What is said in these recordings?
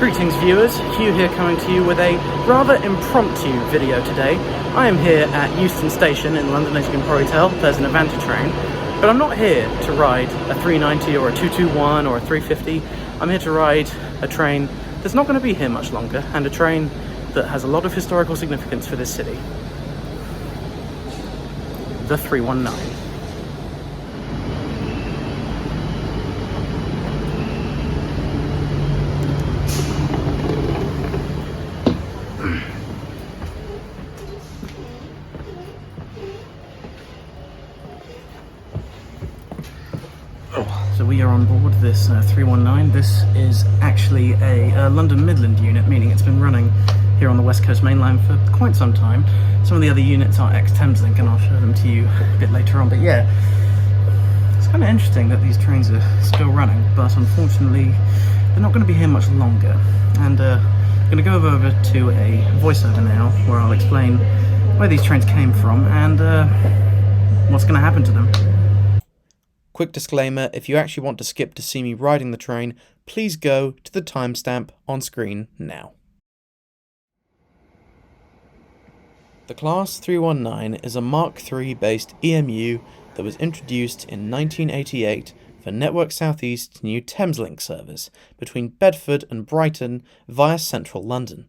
Greetings viewers, Hugh here coming to you with a rather impromptu video today. I am here at Euston Station in London, as you can probably tell. There's an Avanti train, but I'm not here to ride a 390 or a 221 or a 350. I'm here to ride a train that's not going to be here much longer, and a train that has a lot of historical significance for this city. The 319. So we are on board this 319. This is actually a London Midland unit, meaning it's been running here on the West Coast Main Line for quite some time. Some of the other units are ex-Thameslink, and I'll show them to you a bit later on. But yeah, it's kind of interesting that these trains are still running, but unfortunately they're not going to be here much longer. And I'm going to go over to a voiceover now, where I'll explain where these trains came from and what's going to happen to them. Quick disclaimer, if you actually want to skip to see me riding the train, please go to the timestamp on screen now. The Class 319 is a Mark III based EMU that was introduced in 1988 for Network Southeast's new Thameslink service between Bedford and Brighton via central London.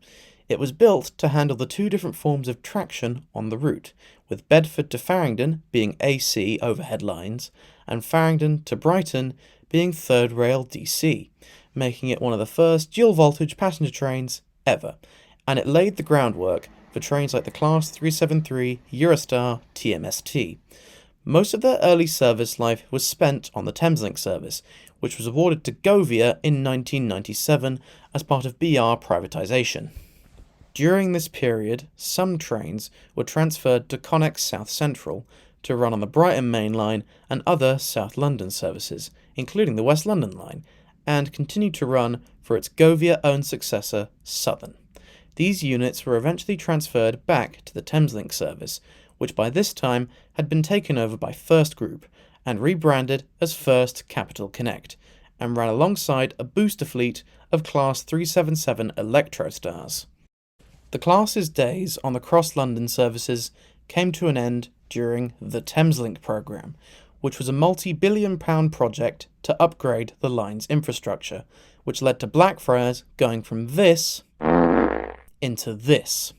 It was built to handle the two different forms of traction on the route, with Bedford to Farringdon being AC overhead lines, and Farringdon to Brighton being third rail DC, making it one of the first dual voltage passenger trains ever, and it laid the groundwork for trains like the Class 373 Eurostar TMST. Most of their early service life was spent on the Thameslink service, which was awarded to Govia in 1997 as part of BR privatisation. During this period, some trains were transferred to Connex South Central to run on the Brighton Main Line and other South London services, including the West London Line, and continued to run for its Govia-owned successor, Southern. These units were eventually transferred back to the Thameslink service, which by this time had been taken over by First Group and rebranded as First Capital Connect, and ran alongside a booster fleet of Class 377 Electrostars. The class's days on the cross-London services came to an end during the Thameslink programme, which was a multi-billion-pound project to upgrade the line's infrastructure, which led to Blackfriars going from this into this.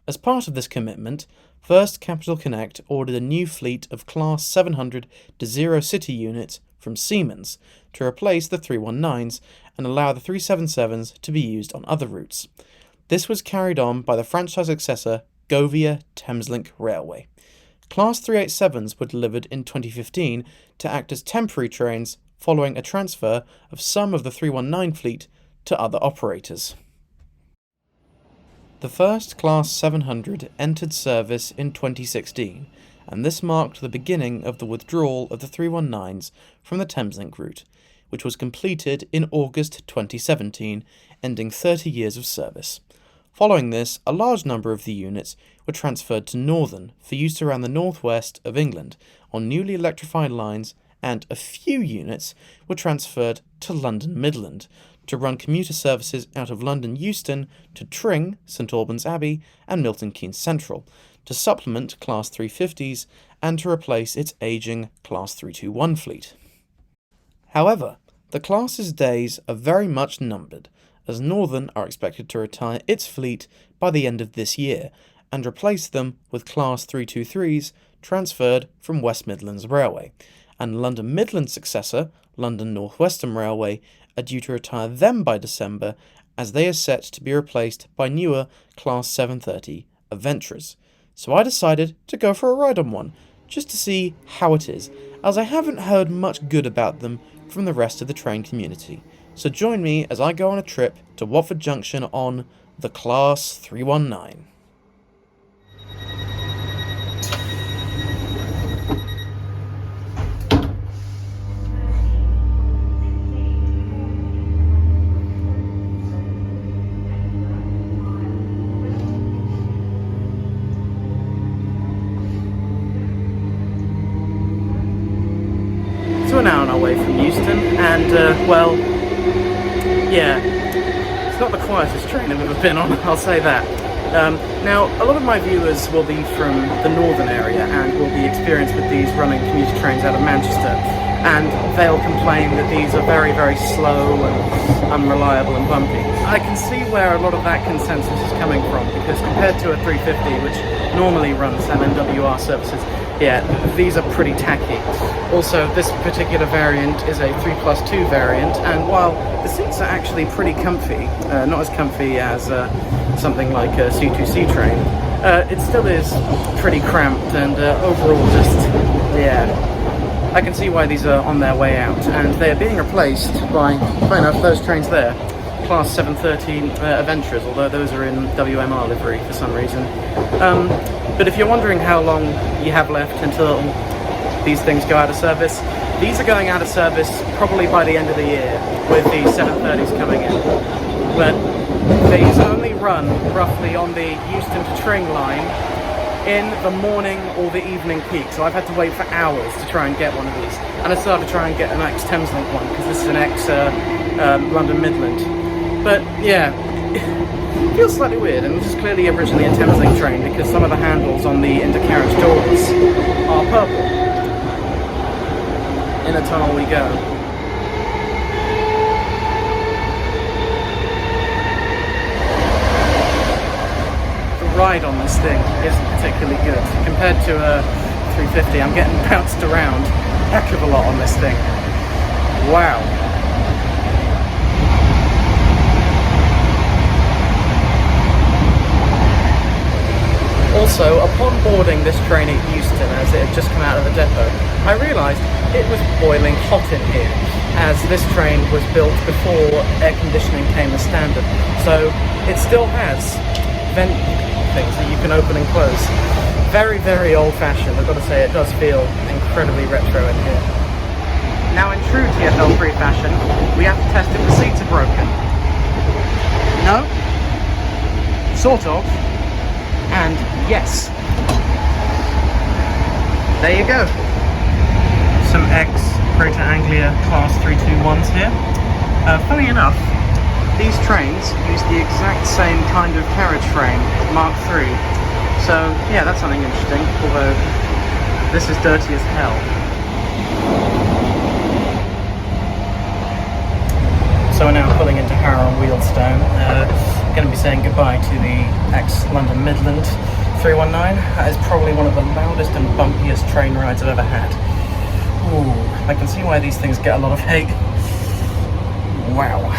As part of this commitment, First Capital Connect ordered a new fleet of Class 700 to Zero City units from Siemens to replace the 319s and allow the 377s to be used on other routes. This was carried on by the franchise successor Govia Thameslink Railway. Class 387s were delivered in 2015 to act as temporary trains following a transfer of some of the 319 fleet to other operators. The first Class 700 entered service in 2016, and this marked the beginning of the withdrawal of the 319s from the Thameslink route, which was completed in August 2017, ending 30 years of service. Following this, a large number of the units were transferred to Northern for use around the northwest of England on newly electrified lines, and a few units were transferred to London Midland to run commuter services out of London Euston to Tring, St Albans Abbey and Milton Keynes Central, to supplement Class 350s and to replace its ageing Class 321 fleet. However, the class's days are very much numbered, as Northern are expected to retire its fleet by the end of this year and replace them with Class 323s transferred from West Midlands Railway, and London Midland's successor, London Northwestern Railway, are due to retire them by December, as they are set to be replaced by newer Class 730 Adventurers. So I decided to go for a ride on one, just to see how it is, as I haven't heard much good about them from the rest of the train community. So join me as I go on a trip to Watford Junction on the Class 319. So we're now on our way from Euston, and well, yeah, It's not the quietest train I've ever been on, I'll say that. Now, a lot of my viewers will be from the northern area and will be experienced with these running commuter trains out of Manchester, and they'll complain that these are very, very slow and unreliable and bumpy. I can see where a lot of that consensus is coming from, because compared to a 350, which normally runs MNWR services, yeah, these are pretty tacky. Also, this particular variant is a 3+2 variant, and while the seats are actually pretty comfy, not as comfy as something like a C2C train, it still is pretty cramped and overall just, yeah. I can see why these are on their way out, and they are being replaced by, funny enough, those trains there, Class 730 Adventurers, although those are in WMR livery for some reason. But if you're wondering how long you have left until these things go out of service, these are going out of service probably by the end of the year, with the 730s coming in. But these only run roughly on the Euston to Tring line in the morning or the evening peak, so I've had to wait for hours to try and get one of these. And I still have to try and get an ex-Thameslink one, because this is an ex-London Midland. But yeah, it feels slightly weird, and this is clearly originally a Thameslink train, because some of the handles on the intercarriage doors are purple. In a tunnel we go. Ride on this thing isn't particularly good compared to a 350. I'm getting bounced around a heck of a lot on this thing. Wow. Also, upon boarding this train at Euston as it had just come out of the depot, I realised it was boiling hot in here, as this train was built before air conditioning came as standard. So it still has vent things that you can open and close. Very, very old-fashioned. I've got to say, it does feel incredibly retro in here. Now, in true TfL3 fashion, we have to test if the seats are broken. No? Sort of. And yes. There you go. Some ex-Greater Anglia Class 321s here. Funny enough, these trains use the exact same kind of carriage frame, Mark III. So, yeah, that's something interesting, although this is dirty as hell. So we're now pulling into Harrow and Wealdstone. Going to be saying goodbye to the ex-London Midland 319. That is probably one of the loudest and bumpiest train rides I've ever had. Ooh, I can see why these things get a lot of hate. Wow.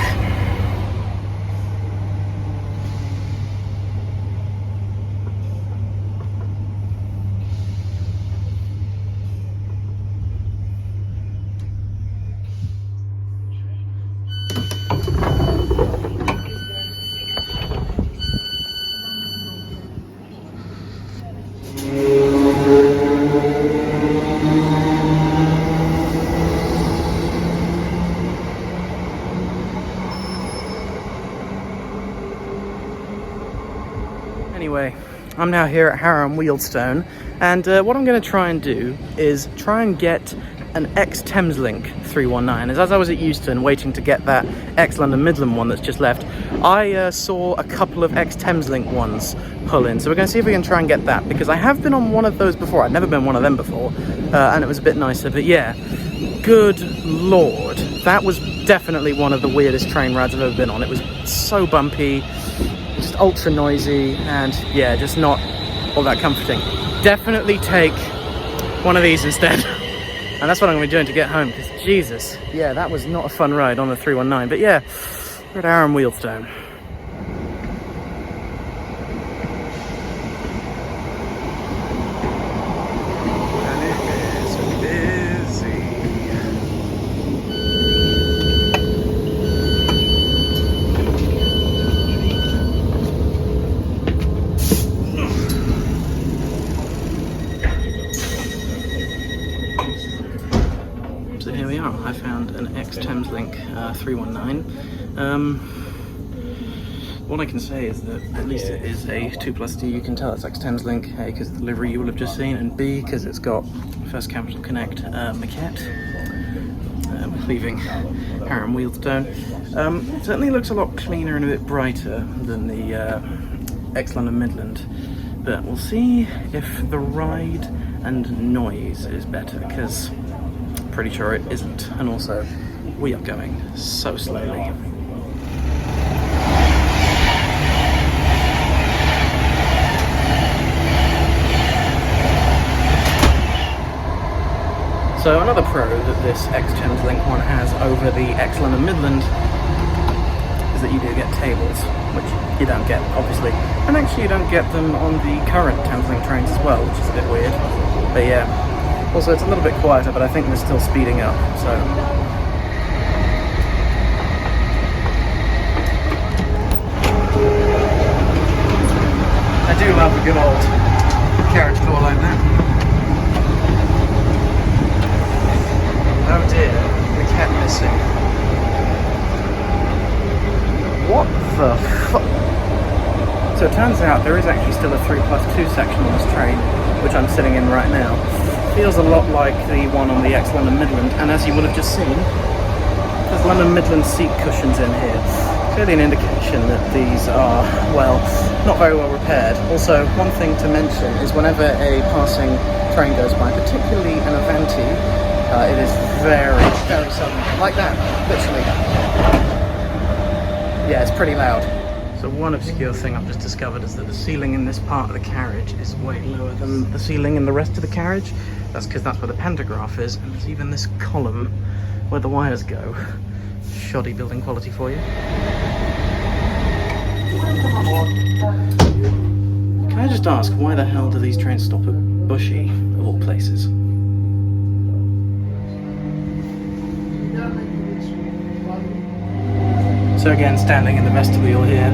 Anyway, I'm now here at Harrow and Wealdstone, and what I'm going to try and do is try and get an ex-Thameslink 319. As I was at Euston waiting to get that ex-London Midland one that's just left, I saw a couple of ex-Thameslink ones pull in. So we're going to see if we can try and get that, because I have been on one of those before. I've never been one of them before, and it was a bit nicer. But yeah, good lord, that was definitely one of the weirdest train rides I've ever been on. It was so bumpy, just ultra noisy, and yeah, just not all that comforting. Definitely take one of these instead. And that's what I'm going to be doing to get home, because Jesus, yeah, that was not a fun ride on the 319. But yeah, we're at Harrow and Wealdstone. So here we are. I found an ex-Thameslink 319. What I can say is that at least it is a 2+D. You can tell it's ex-Thameslink, A, because of the livery you will have just seen, and B, because it's got First Capital Connect maquette, leaving apparent wheelstone. Certainly looks a lot cleaner and a bit brighter than the ex-London Midland, but we'll see if the ride and noise is better, because I'm pretty sure it isn't. And also, we are going so slowly. So another pro that this ex-Thameslink one has over the ex-London Midland is that you do get tables, which you don't get, obviously. And actually you don't get them on the current Thameslink trains as well, which is a bit weird. But yeah, also it's a little bit quieter, but I think they're still speeding up, so... I do love a good old carriage tour like that. Oh dear, we kept missing. What the fuck? So it turns out there is actually still a 3+2 section on this train, which I'm sitting in right now. Feels a lot like the one on the ex-London Midland, and as you will have just seen, there's London Midland seat cushions in here. Clearly an indication that these are, well, not very well repaired. Also, one thing to mention is whenever a passing train goes by, particularly an Avanti, it is very, very sudden. Like that, literally. Yeah, it's pretty loud. So one obscure thing I've just discovered is that the ceiling in this part of the carriage is way lower than the ceiling in the rest of the carriage. That's because that's where the pantograph is, and there's even this column where the wires go. Shoddy building quality for you. Can I just ask, why the hell do these trains stop at Bushy, of all places? So again, standing in the vestibule here,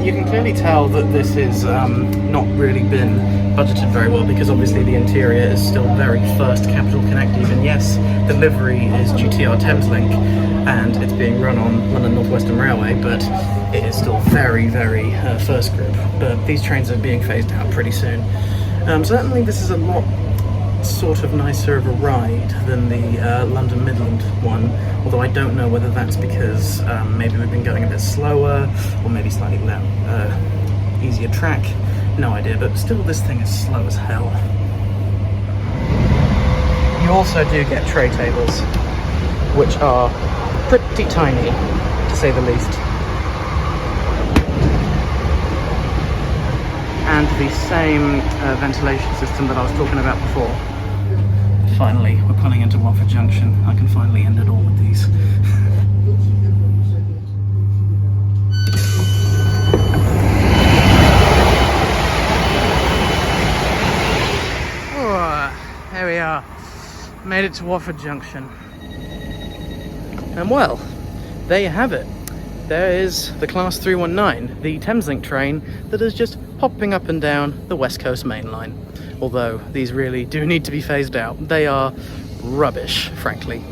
you can clearly tell that this is not really been budgeted very well, because obviously the interior is still very first Capital Connect even. Yes, the livery is GTR Thameslink and it's being run on London Northwestern Railway, but it is still very, very first group. But these trains are being phased out pretty soon. Certainly this is a lot sort of nicer of a ride than the London Midland one, although I don't know whether that's because maybe we've been going a bit slower, or maybe slightly easier track, no idea, but still this thing is slow as hell. You also do get tray tables, which are pretty tiny, to say the least. And the same ventilation system that I was talking about before. Finally, we're pulling into Watford Junction. I can finally end it all with these. Oh, there we are. Made it to Watford Junction. And well, there you have it. There is the Class 319, the Thameslink train that is just hopping up and down the West Coast Main Line. Although these really do need to be phased out. They are rubbish, frankly.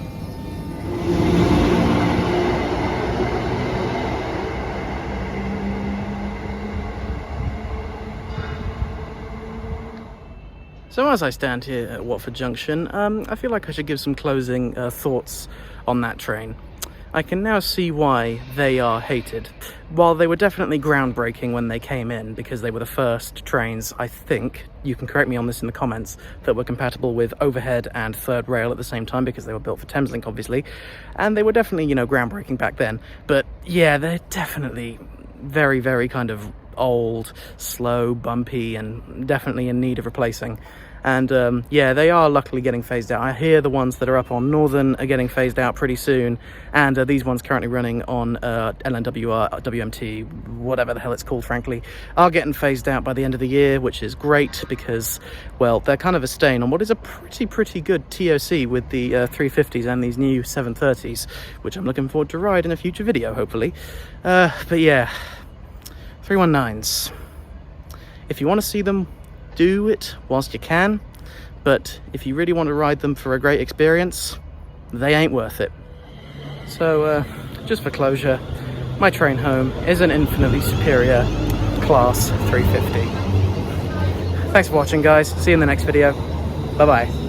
So as I stand here at Watford Junction, I feel like I should give some closing thoughts on that train. I can now see why they are hated. While they were definitely groundbreaking when they came in, because they were the first trains, I think, you can correct me on this in the comments, that were compatible with overhead and third rail at the same time, because they were built for Thameslink, obviously. And they were definitely, you know, groundbreaking back then. But yeah, they're definitely very, very kind of old, slow, bumpy, and definitely in need of replacing. And yeah, they are luckily getting phased out. I hear the ones that are up on Northern are getting phased out pretty soon, and these ones currently running on LNWR, WMT, whatever the hell it's called, frankly, are getting phased out by the end of the year, which is great because, well, they're kind of a stain on what is a pretty good TOC with the 350s and these new 730s, which I'm looking forward to ride in a future video, hopefully. But yeah, 319s. If you want to see them, do it whilst you can, but if you really want to ride them for a great experience, they ain't worth it. So just for closure, my train home is an infinitely superior Class 350. Thanks for watching, guys. See you in the next video. Bye bye.